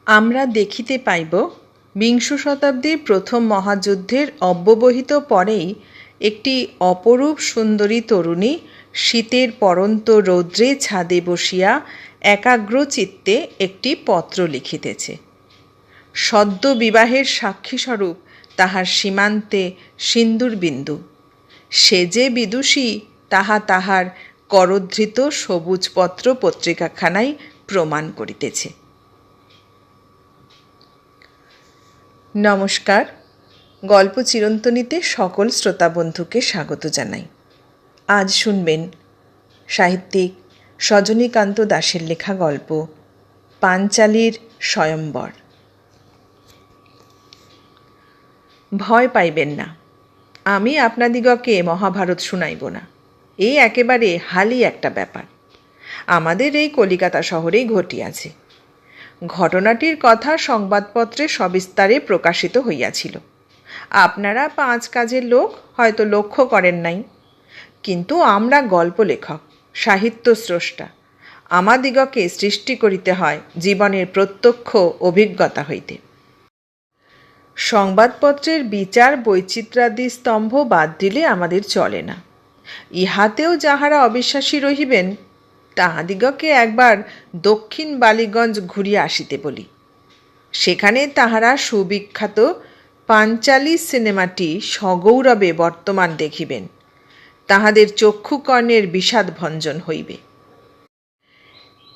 আমরা দেখিতে পাইব বিংশ শতাব্দীর প্রথম মহাযুদ্ধের অব্যবহিত পরেই একটি অপরূপ সুন্দরী তরুণী শীতের পরন্ত রৌদ্রে ছাদে বসিয়া একাগ্রচিত্তে একটি পত্র লিখিতেছে। সদ্য বিবাহের সাক্ষীস্বরূপ তাহার সীমান্তে সিন্দুরবিন্দু। সে যে বিদুষী তাহা তাহার করধৃত সবুজপত্র পত্রিকাখানায় প্রমাণ করিতেছে। নমস্কার, গল্প চিরন্তনীতে সকল শ্রোতা বন্ধুকে স্বাগত জানাই। আজ শুনবেন সাহিত্যিক সজনীকান্ত দাশের লেখা গল্প পাঞ্চালীর স্বয়ম্বর। ভয় পাইবেন না, আমি আপনাদিগকে মহাভারত শুনাইব না। এই একেবারে হালি একটা ব্যাপার, আমাদের এই কলিকাতা শহরেই ঘটিয়াছে। ঘটনাটির কথা সংবাদপত্রে সবিস্তারে প্রকাশিত হইয়াছিল। আপনারা 5 কাজের লোক হয়তো লক্ষ্য করেন নাই, কিন্তু আমরা গল্প লেখক, সাহিত্য স্রষ্টা, আমাদিগকে সৃষ্টি করিতে হয় জীবনের প্রত্যক্ষ অভিজ্ঞতা হইতে। সংবাদপত্রের বিচার বৈচিত্র্যাদি স্তম্ভ বাদ দিলে আমাদের চলে না। ইহাতেও যাহারা অবিশ্বাসী রহিবেন তাহাদিগকে একবার দক্ষিণ বালিগঞ্জ ঘুরিয়া আসিতে বলি। সেখানে তাহারা সুবিখ্যাত পাঞ্চালী সিনেমাটি সগৌরবে বর্তমান দেখিবেন। তাহাদের চক্ষুকর্ণের বিষাদ ভঞ্জন হইবে।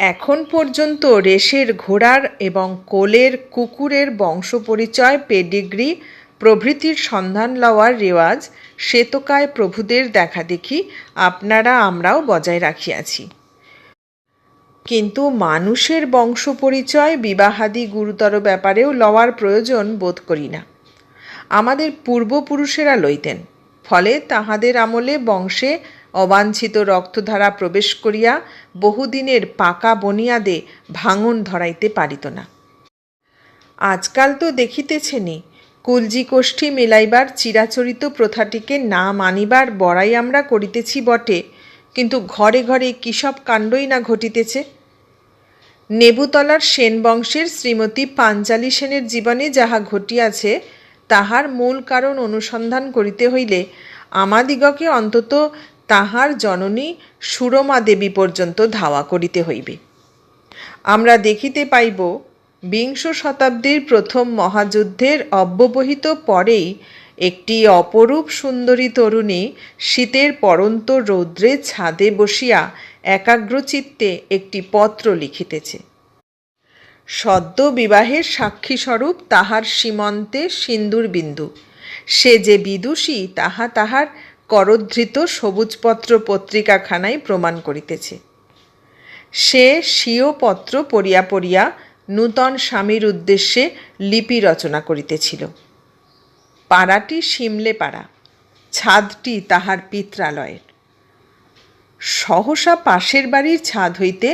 এখন পর্যন্ত রেশের ঘোড়ার এবং কোলের কুকুরের বংশপরিচয়, পেডিগ্রি প্রভৃতির সন্ধান লওয়ার রেওয়াজ শ্বেতকায় প্রভুদের দেখাদেখি আপনারা আমরাও বজায় রাখিয়াছি। কিন্তু মানুষের বংশপরিচয় বিবাহাদি গুরুতর ব্যাপারেও লওয়ার প্রয়োজন বোধ করি না। আমাদের পূর্বপুরুষেরা লইতেন, ফলে তাহাদের আমলে বংশে অবাঞ্ছিত রক্তধারা প্রবেশ করিয়া বহুদিনের পাকা বনিয়াদে ভাঙন ধরাইতে পারিত না। আজকাল তো দেখিতেছেনি, কুলজি কোষ্ঠী মিলাইবার চিরাচরিত প্রথাটিকে না মানিবার বড়াই আমরা করিতেছি বটে, কিন্তু ঘরে ঘরে কী সব কাণ্ডই না ঘটিতেছে। নেবুতলার সেন বংশের শ্রীমতী পাঞ্চালী সেনের জীবনে যাহা ঘটিয়াছে তাহার মূল কারণ অনুসন্ধান করিতে হইলে আমাদিগকে অন্তত তাহার জননী সুরমা দেবী পর্যন্ত ধাওয়া করিতে হইবে। আমরা দেখিতে পাইব বিংশ শতাব্দীর প্রথম মহাযুদ্ধের অব্যবহিত পরেই একটি অপরূপ সুন্দরী তরুণী শীতের পরন্ত রৌদ্রে ছাদে বসিয়া একাগ্রচিত্তে একটি পত্র লিখিতেছে। সদ্য বিবাহের সাক্ষীস্বরূপ তাহার সীমন্তে সিন্দুরবিন্দু। সে যে বিদুষী তাহা তাহার করধৃত সবুজপত্র পত্রিকাখানায় প্রমাণ করিতেছে। সে স্বীয় পত্র পড়িয়া পড়িয়া নূতন স্বামীর উদ্দেশ্যে লিপি রচনা করিতেছিল। পাড়াটি সিমলে পাড়া, ছাদটি তাহার পিত্রালয়ের। সহসা পাশের বাড়ির ছাদ হইতে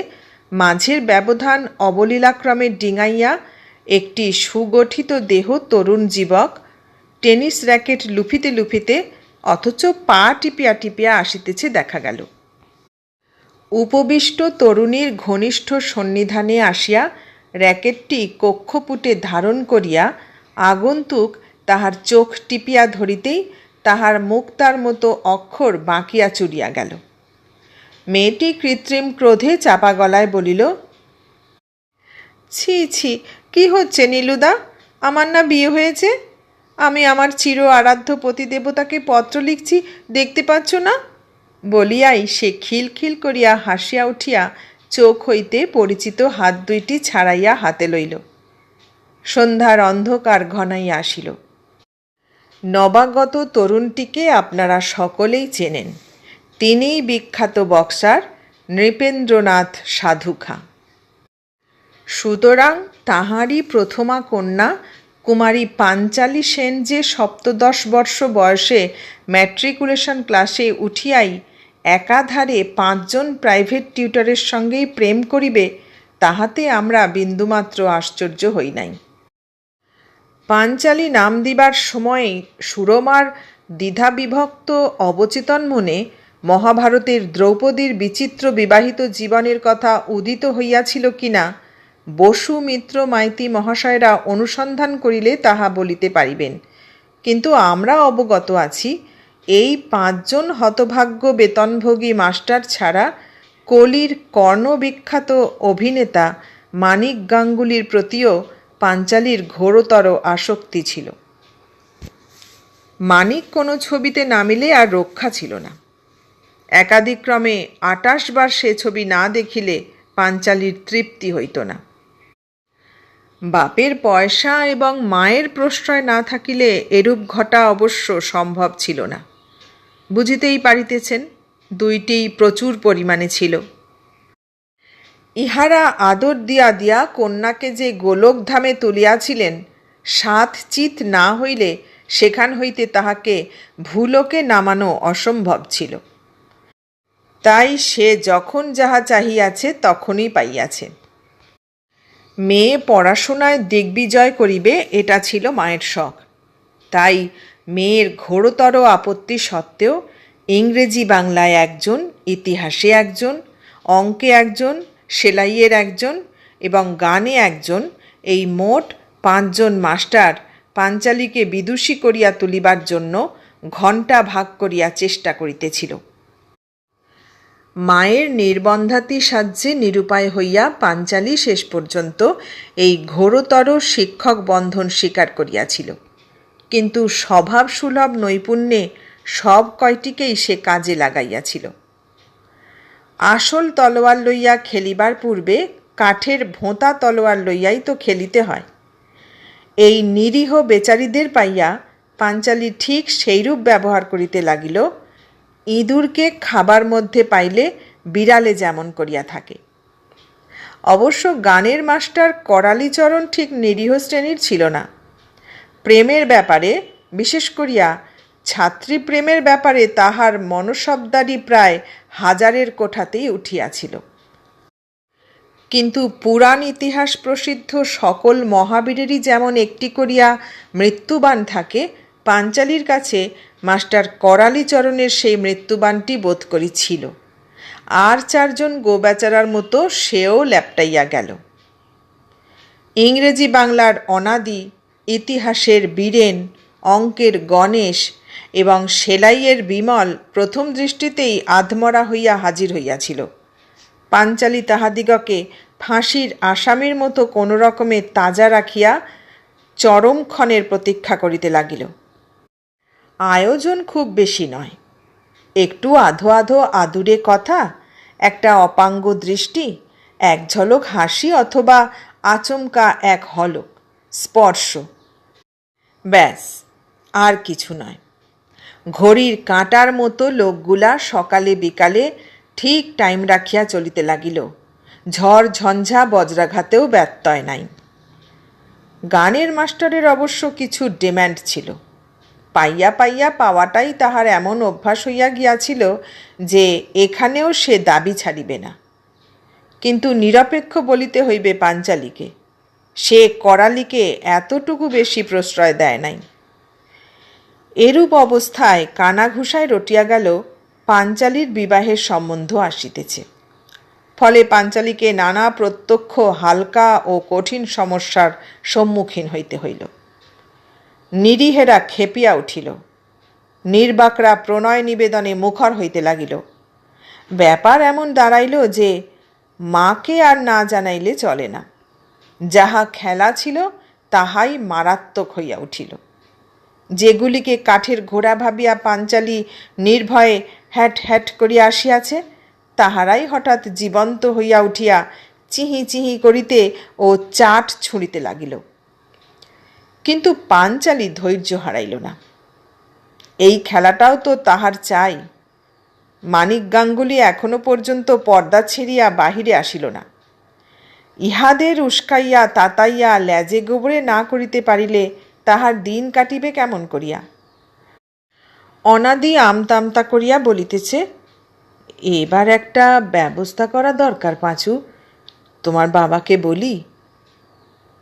মাঝের ব্যবধান অবলীলাক্রমে ডিঙাইয়া একটি সুগঠিত দেহ তরুণ যুবক টেনিস র্যাকেট লুফিতে লুফিতে অথচ পা টিপিয়া টিপিয়া আসিতেছে দেখা গেল। উপবিষ্ট তরুণীর ঘনিষ্ঠ সন্নিধানে আসিয়া র্যাকেটটি কক্ষপুটে ধারণ করিয়া আগন্তুক তাহার চোখ টিপিয়া ধরিতেই তাহার মুক্তার মতো অক্ষর বাঁকিয়া চুরিয়া গেল। মেয়েটি কৃত্রিম ক্রোধে চাপা গলায় বলিল, ছি ছি, কি হচ্ছে নীলুদা? আমার না বিয়ে হয়েছে? আমি আমার চির আরাধ্য পতিদেবতাকে পত্র লিখছি, দেখতে পাচ্ছ না? বলিয়াই সে খিলখিল করিয়া হাসিয়া উঠিয়া চোখ হইতে পরিচিত হাত দুইটি ছাড়াইয়া হাতে লইল। সন্ধ্যার অন্ধকার ঘনাইয়া আসিল। নবাগত তরুণটিকে আপনারা সকলেই চেনেন। তিনিই বিখ্যাত বক্সার নৃপেন্দ্রনাথ সাধুখাঁ। সুতরাং তাহারই প্রথমা কন্যা কুমারী পাঞ্চালী সেন যে 17 বর্ষ বয়সে ম্যাট্রিকুলেশন ক্লাসে উঠিয়াই একাধারে 5 জন প্রাইভেট টিউটরের সঙ্গেই প্রেম করিবে, তাহাতে আমরা বিন্দুমাত্র আশ্চর্য হই নাই। পাঞ্চালী নাম দিবার সময়ে সুরমার দ্বিধাবিভক্ত অবচেতন মনে মহাভারতের দ্রৌপদীর বিচিত্র বিবাহিত জীবনের কথা উদিত হইয়াছিল কিনা বসু মিত্র মাইতি মহাশয়রা অনুসন্ধান করিলে তাহা বলিতে পারিবেন। কিন্তু আমরা অবগত আছি এই 5 জন হতভাগ্য বেতনভোগী মাস্টার ছাড়া কলির কর্ণবিখ্যাত অভিনেতা মানিক গাঙ্গুলির প্রতিও পাঞ্চালীর ঘোরতর আসক্তি ছিল। মানিক কোনো ছবিতে নামিলে আর রক্ষা ছিল না। একাদিক্রমে 28 বার সে ছবি না দেখিলে পাঞ্চালীর তৃপ্তি হইত না। বাপের পয়সা এবং মায়ের প্রশ্রয় না থাকিলে এরূপ ঘটা অবশ্য সম্ভব ছিল না। বুঝিতেই পারিতেছেন, দুইটিই প্রচুর পরিমাণে ছিল। ইহারা আদর দিয়া দিয়া কন্যাকে যে গোলকধামে তুলিয়াছিলেন, 7 চিত না হইলে সেখান হইতে তাহাকে ভূলোকে নামানো অসম্ভব ছিল। তাই সে যখন যাহা চাহিয়াছে তখনই পাইয়াছে। মেয়ে পড়াশোনায় দিগ্বিজয় করিবে, এটা ছিল মায়ের শখ। তাই মেয়ের ঘোরতর আপত্তি সত্ত্বেও ইংরেজি বাংলায় একজন, ইতিহাসে একজন, অঙ্কে একজন, সেলাইয়ের একজন এবং গানে একজন, এই মোট 5 জন মাস্টার পাঞ্চালীকে বিদুষী করিয়া তুলিবার জন্য ঘণ্টা ভাগ করিয়া চেষ্টা করিতেছিল। মায়ের নির্বন্ধাতি সাহায্যে নিরুপায় হইয়া পাঞ্চালী শেষ পর্যন্ত এই ঘোরতর শিক্ষক বন্ধন স্বীকার করিয়াছিল। কিন্তু স্বভাবসুলভ নৈপুণ্যে সব কয়টিকেই সে কাজে লাগাইয়াছিল। আসল তলোয়ার লইয়া খেলিবার পূর্বে কাঠের ভোঁতা তলোয়ার লইয়াই তো খেলিতে হয়। এই নিরীহ বেচারীদের পাইয়া পাঞ্চালী ঠিক সেইরূপ ব্যবহার করিতে লাগিল, ইঁদুরকে খাবার মধ্যে পাইলে বিড়ালে যেমন করিয়া থাকে। অবশ্য গানের মাস্টার করালিচরণ ঠিক নিরীহ শ্রেণীর ছিল না। প্রেমের ব্যাপারে, বিশেষ করিয়া ছাত্রী প্রেমের ব্যাপারে তাহার মনশব্দাদি প্রায় 1000-এর কোঠাতেই উঠিয়াছিল। কিন্তু পুরাণ ইতিহাস প্রসিদ্ধ সকল মহাবীরেরই যেমন একটি করিয়া মৃত্যুবাণ থাকে, পাঞ্চালীর কাছে মাস্টার করালিচরণের সেই মৃত্যুবাণটি বোধ করি ছিল। আর 4 জন গোবেচারার মতো সেও ল্যাপটাইয়া গেল। ইংরেজি বাংলার অনাদি, ইতিহাসের বীরেন, অঙ্কের গণেশ এবং সেলাইয়ের বিমল প্রথম দৃষ্টিতেই আধমরা হইয়া হাজির হইয়াছিল। পাঞ্চালী তাহাদিগকে ফাঁসির আসামির মতো কোনো রকমে তাজা রাখিয়া চরমক্ষণের প্রতীক্ষা করিতে লাগিল। আয়োজন খুব বেশি নয়, একটু আধো আধো আদুরে কথা, একটা অপাঙ্গ দৃষ্টি, এক ঝলক হাসি অথবা আচমকা এক হলক স্পর্শ, ব্যাস, আর কিছু নয়। ঘড়ির কাঁটার মতো লোকগুলা সকালে বিকালে ঠিক টাইম রাখিয়া চলিতে লাগিল। ঝড় ঝঞ্ঝা বজ্রাঘাতেও ব্যত্যয় নাই। গানের মাস্টারের অবশ্য কিছু ডিম্যান্ড ছিল। পাইয়া পাইয়া পাওয়াটাই তাহার এমন অভ্যাস হইয়া গিয়াছিল যে এখানেও সে দাবি ছাড়িবে না। কিন্তু নিরপেক্ষ বলিতে হইবে পাঞ্চালীকে, সে করালিকে এতটুকু বেশি প্রশ্রয় দেয় নাই। এরূপ অবস্থায় কানাঘুষায় রটিয়া গেল পাঞ্চালীর বিবাহের সম্বন্ধ আসিতেছে। ফলে পাঞ্চালীকে নানা প্রত্যক্ষ হালকা ও কঠিন সমস্যার সম্মুখীন হইতে হইল। নিরীহেরা খেপিয়া উঠিল, নির্বাকরা প্রণয় নিবেদনে মুখর হইতে লাগিল। ব্যাপার এমন দাঁড়াইল যে মাকে আর না জানাইলে চলে না। যাহা খেলা ছিল তাহাই মারাত্মক হইয়া উঠিল। যেগুলিকে কাঠের ঘোড়া ভাবিয়া পাঞ্চালী নির্ভয়ে হ্যাট হ্যাট করিয়া আসিয়াছে, তাহারাই হঠাৎ জীবন্ত হইয়া উঠিয়া চিহি চিহি করিতে ও চাট ছুঁড়িতে লাগিল। কিন্তু পাঞ্চালী ধৈর্য হারাইল না। এই খেলাটাও তো তাহার চাই। মানিক গাঙ্গুলি এখনো পর্যন্ত পর্দা ছেড়িয়া বাহিরে আসিল না। ইহাদের উস্কাইয়া তাতাইয়া লেজে গোবরে না করিতে পারিলে তাহার দিন কাটিবে কেমন করিয়া? অনাদি আমতামতা করিয়া বলিতেছে, এবার একটা ব্যবস্থা করা দরকার পাঁচু, তোমার বাবাকে বলি।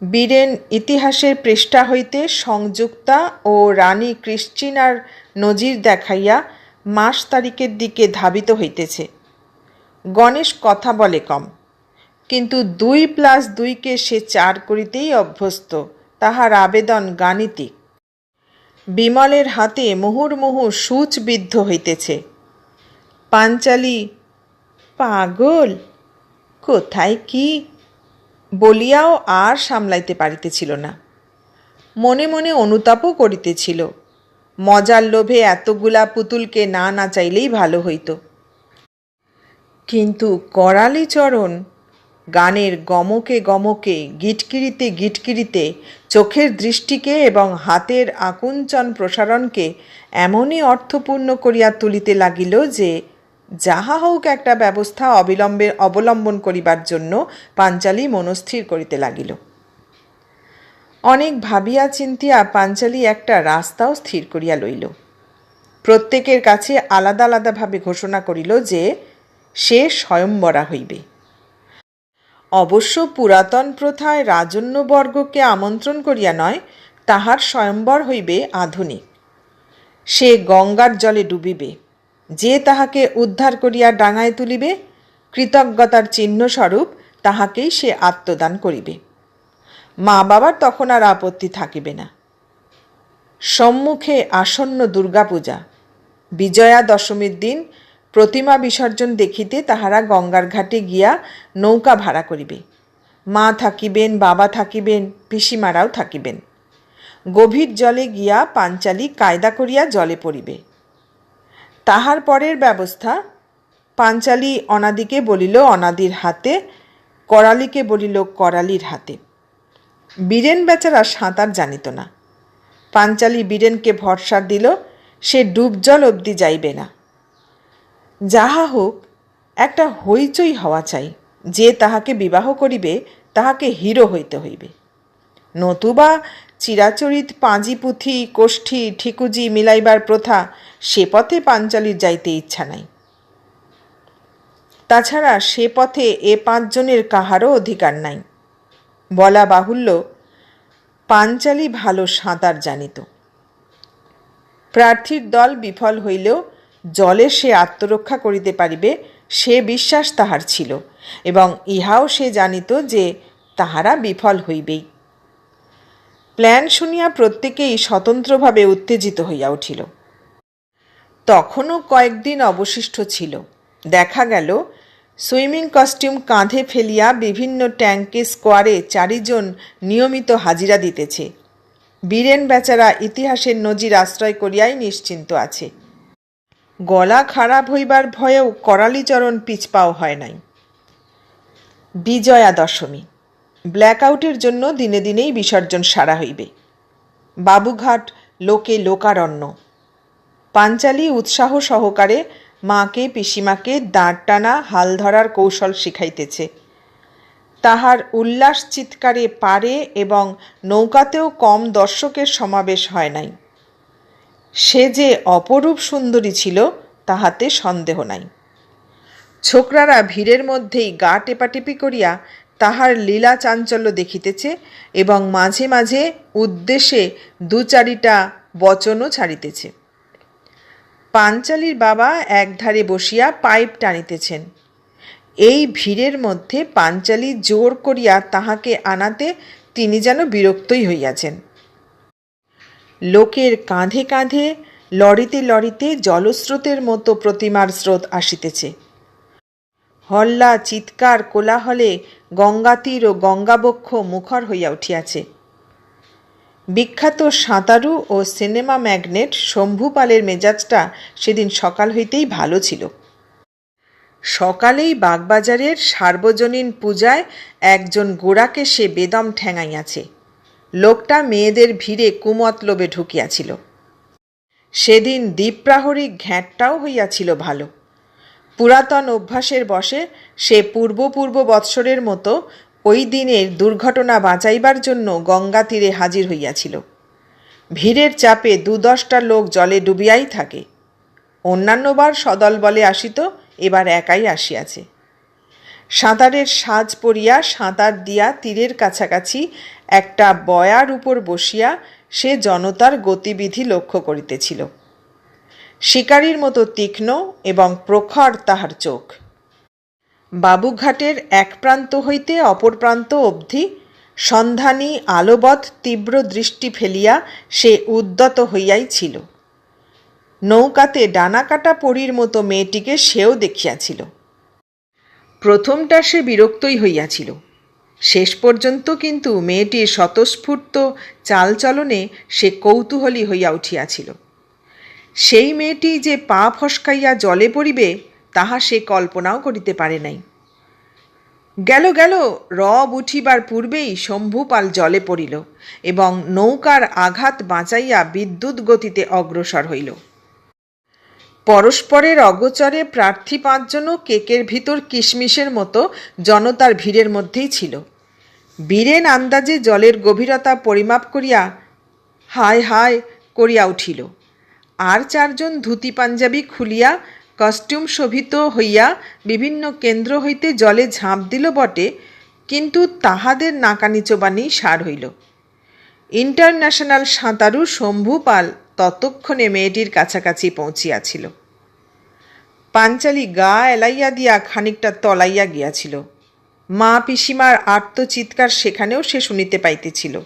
বীরেন ইতিহাসের পৃষ্ঠা হইতে সংযুক্তা ও রানী ক্রিশ্চিনার নজির দেখাইয়া মাস তারিখের দিকে ধাবিত হইতেছে। গণেশ কথা বলে কম, কিন্তু 2+2 সে 4 করিতেই অভ্যস্ত। তাহার আবেদন গাণিতিক। বিমলের হাতে মুহুর্মুহু সূচ বিদ্ধ হইতেছে। পাঞ্চালী পাগল, কোথায় কি বলিয়াও আর সামলাইতে পারিতেছিল না। মনে মনে অনুতাপও করিতেছিল, মজার লোভে এতগুলা পুতুলকে না নাচাইলেই ভালো হইত। কিন্তু করালিচরণ গানের গমকে গমকে, গিটকিরিতে গিটকিরিতে চোখের দৃষ্টিকে এবং হাতের আকুঞ্চন প্রসারণকে এমনই অর্থপূর্ণ করিয়া তুলিতে লাগিল যে যাহা হোক একটা ব্যবস্থা অবলম্বন করিবার জন্য পাঞ্চালী মনস্থির করিতে লাগিল। অনেক ভাবিয়া চিন্তিয়া পাঞ্চালী একটা রাস্তাও স্থির করিয়া লইল। প্রত্যেকের কাছে আলাদা আলাদাভাবে ঘোষণা করিল যে সে স্বয়ম্বরা হইবে। অবশ্য পুরাতন প্রথায় রাজন্যবর্গকে আমন্ত্রণ করিয়া নয়, তাহার স্বয়ম্বর হইবে আধুনিক। সে গঙ্গার জলে ডুবিবে। যে তাহাকে উদ্ধার করিয়া ডাঙায় তুলিবে, কৃতজ্ঞতার চিহ্নস্বরূপ তাহাকেই সে আত্মদান করিবে। মা বাবার তখন আর আপত্তি থাকিবে না। সম্মুখে আসন্ন দুর্গাপূজা। বিজয়া দশমীর দিন প্রতিমা বিসর্জন দেখিতে তাহারা গঙ্গার ঘাটে গিয়া নৌকা ভাড়া করিবে। মা থাকিবেন, বাবা থাকিবেন, পিসিমারাও থাকিবেন। গভীর জলে গিয়া পাঞ্চালী কায়দা করিয়া জলে পড়িবে। তাহার পরের ব্যবস্থা পাঞ্চালী অনাদিকে বলিল অনাদির হাতে, করালিকে বলিল করালির হাতে। বীরেন বেচারা সাঁতার জানিত না। পাঞ্চালী বীরেনকে ভরসা দিল সে ডুবজল অবধি যাইবে না। যাহা হোক, একটা হইচই হওয়া চাই। যে তাহাকে বিবাহ করিবে তাহাকে হিরো হইতে হইবে, নতুবা চিরাচরিত পাঁজি পুঁথি কোষ্ঠী ঠিকুজি মিলাইবার প্রথা, সে পথে পাঞ্চালীর যাইতে ইচ্ছা নাই। তাছাড়া সে পথে এ 5 জনের কাহারও অধিকার নাই। বলা বাহুল্য, পাঞ্চালী ভালো সাঁতার জানিত। প্রার্থীর দল বিফল হইলেও জলে সে আত্মরক্ষা করিতে পারিবে, সে বিশ্বাস তাহার ছিল, এবং ইহাও সে জানিত যে তাহারা বিফল হইবেই। প্ল্যান শুনিয়া প্রত্যেকেই স্বতন্ত্রভাবে উত্তেজিত হইয়া উঠিল। তখনও কয়েকদিন অবশিষ্ট ছিল। দেখা গেল সুইমিং কস্টিউম কাঁধে ফেলিয়া বিভিন্ন ট্যাঙ্কে স্কোয়ারে 4 জন নিয়মিত হাজিরা দিতেছে। বীরেন বেচারা ইতিহাসের নজির আশ্রয় করিয়াই নিশ্চিন্ত আছে। গলা খারাপ হইবার ভয়েও করালিচরণ পিছপাও হয় নাই। বিজয়া দশমী। ব্ল্যাকআউটের জন্য দিনে দিনেই বিসর্জন সারা হইবে। বাবুঘাট লোকে লোকারণ্য। পাঞ্চালী উৎসাহ সহকারে মাকে পিসিমাকে দাঁড় টানা হাল ধরার কৌশল শিখাইতেছে। তাহার উল্লাস চিৎকারে পারে এবং নৌকাতেও কম দর্শকের সমাবেশ হয় নাই। সে যে অপরূপ সুন্দরী ছিল তাহাতে সন্দেহ নাই। ছোকরারা ভিড়ের মধ্যেই গা টেপাটেপি করিয়া তাহার লীলা চাঞ্চল্য দেখিতেছে এবং মাঝে মাঝে উদ্দেশ্যে 2-4টা বচনও ছাড়িতেছে। পাঞ্চালীর বাবা একধারে বসিয়া পাইপ টানিতেছেন। এই ভিড়ের মধ্যে পাঞ্চালী জোর করিয়া তাহাকে আনাতে তিনি যেন বিরক্তই হইয়াছেন। লোকের কাঁধে কাঁধে লড়িতে লড়িতে জলস্রোতের মতো প্রতিমার স্রোত আসিতেছে। হল্লা চিৎকার কোলাহলে গঙ্গাতীর ও গঙ্গাবক্ষ মুখর হইয়া উঠিয়াছে। বিখ্যাত সাঁতারু ও সিনেমা ম্যাগনেট শম্ভুপালের মেজাজটা সেদিন সকাল হইতেই ভালো ছিল। সকালেই বাগবাজারের সার্বজনীন পূজায় একজন গোড়াকে সে বেদম ঠ্যাঙাইয়াছে। লোকটা মেয়েদের ভিড়ে কুমতলবে ঢুকিয়াছিল। সেদিন দ্বীপ্রাহরিক ঘ্যাঁটটাও হইয়াছিল ভালো। পুরাতন অভ্যাসের বশে সে পূর্ব বৎসরের মতো ওই দিনের দুর্ঘটনা বাঁচাইবার জন্য গঙ্গা তীরে হাজির হইয়াছিল। ভিড়ের চাপে 2-10টা লোক জলে ডুবিয়াই থাকে। অন্যান্যবার সদল বলে আসিত, এবার একাই আসিয়াছে। সাঁতারের সাজ পরিয়া সাঁতার দিয়া তীরের কাছাকাছি একটা বয়ার উপর বসিয়া সে জনতার গতিবিধি লক্ষ্য করিতেছিল। শিকারীর মতো তীক্ষ্ণ এবং প্রখর তাহার চোখ। বাবুঘাটের এক প্রান্ত হইতে অপর প্রান্ত অবধি সন্ধানী আলোবৎ তীব্র দৃষ্টি ফেলিয়া সে উদ্যত হইয়াই ছিল। নৌকাতে ডানা কাটা পরীর মতো মেয়েটিকে সেও দেখিয়াছিল। প্রথমটা সে বিরক্তই হইয়াছিল, শেষ পর্যন্ত কিন্তু মেয়েটির স্বতঃস্ফূর্ত চালচলনে সে কৌতূহলী হইয়া উঠিয়াছিল। সেই মেয়েটি যে পা ফসকাইয়া জলে পড়িবে তাহা সে কল্পনাও করিতে পারে নাই। গেল গেল রব উঠিবার পূর্বেই শম্ভুপাল জলে পড়িল এবং নৌকার আঘাত বাঁচাইয়া বিদ্যুৎ গতিতে অগ্রসর হইল। পরস্পরের অগোচরে প্রার্থী 5 জনও কেকের ভিতর কিশমিশের মতো জনতার ভিড়ের মধ্যেই ছিল। বীরেন আন্দাজে জলের গভীরতা পরিমাপ করিয়া হায় হায় করিয়া উঠিল। আর 4 জন ধুতি পাঞ্জাবি খুলিয়া কস্টিউম শোভিত হইয়া বিভিন্ন কেন্দ্র হইতে জলে ঝাঁপ দিল বটে, কিন্তু তাহাদের নাকানি চোবানি সার হইল। ইন্টারন্যাশনাল সাঁতারু শম্ভুপাল ততক্ষণে মেয়েটির কাছাকাছি পৌঁছিয়াছিল। পাঞ্চালি গা এলাইয়া দিয়া খানিকটা তলাইয়া গিয়াছিল। মা পিসিমার আর্তচিৎকার সেখানেও সে শুনিতে পাইতেছিল।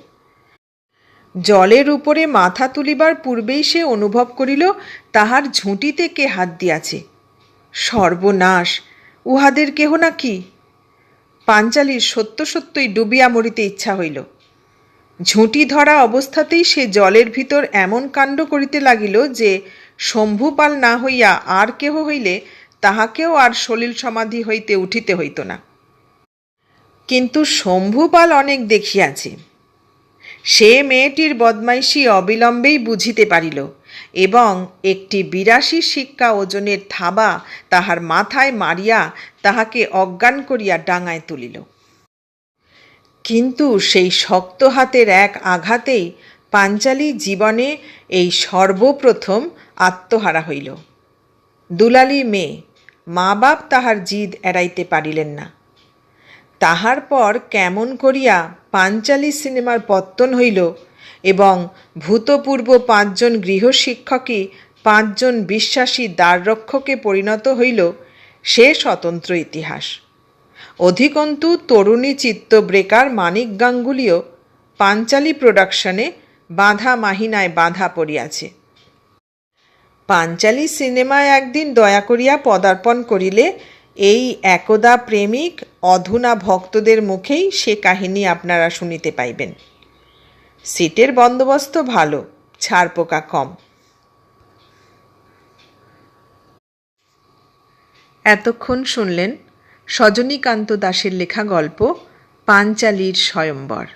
জলের উপরে মাথা তুলিবার পূর্বেই সে অনুভব করিল তাহার ঝুঁটিতে কে হাত দিয়াছে। সর্বনাশ, উহাদের কেহ নাকি? পাঞ্চালির সত্য সত্যই ডুবিয়া মরিতে ইচ্ছা হইল। ঝুঁটি ধরা অবস্থাতেই সে জলের ভিতর এমন কাণ্ড করিতে লাগিল যে শম্ভুপাল না হইয়া আর কেহ হইলে তাহাকেও আর সলিল সমাধি হইতে উঠিতে হইত না। কিন্তু শম্ভুপাল অনেক দেখিয়াছে। সে মেয়েটির বদমাইশি অবিলম্বেই বুঝিতে পারিল এবং একটি 82 সিক্কা ওজনের থাবা তাহার মাথায় মারিয়া তাহাকে অজ্ঞান করিয়া ডাঙায় তুলিল। কিন্তু সেই শক্ত হাতের এক আঘাতেই পাঞ্চালি জীবনে এই সর্বপ্রথম আত্মহারা হইল। দুলালী মেয়ে, মা বাপ তাহার জিদ এড়াইতে পারিলেন না। তাহার পর কেমন করিয়া পাঞ্চালি সিনেমার পত্তন হইল এবং ভূতপূর্ব 5 জন গৃহশিক্ষকই 5 জন বিশ্বাসী দ্বাররক্ষকে পরিণত হইল সে স্বতন্ত্র ইতিহাস। অধিকন্তু তরুণী চিত্তব্রেকার মানিক গাঙ্গুলিও পাঞ্চালি প্রোডাকশনে বাঁধা মাহিনায় বাঁধা পড়িয়াছে। পাঞ্চালি সিনেমায় একদিন দয়া করিয়া পদার্পণ করিলে এই একদা প্রেমিক অধুনা ভক্তদের মুখেই সে কাহিনী আপনারা শুনিতে পাইবেন। সিটের বন্দোবস্ত ভালো, ছাড়পোকা কম। এতক্ষণ শুনলেন সজনীকান্ত দাশের লেখা গল্প পাঞ্চালির স্বয়ম্বর।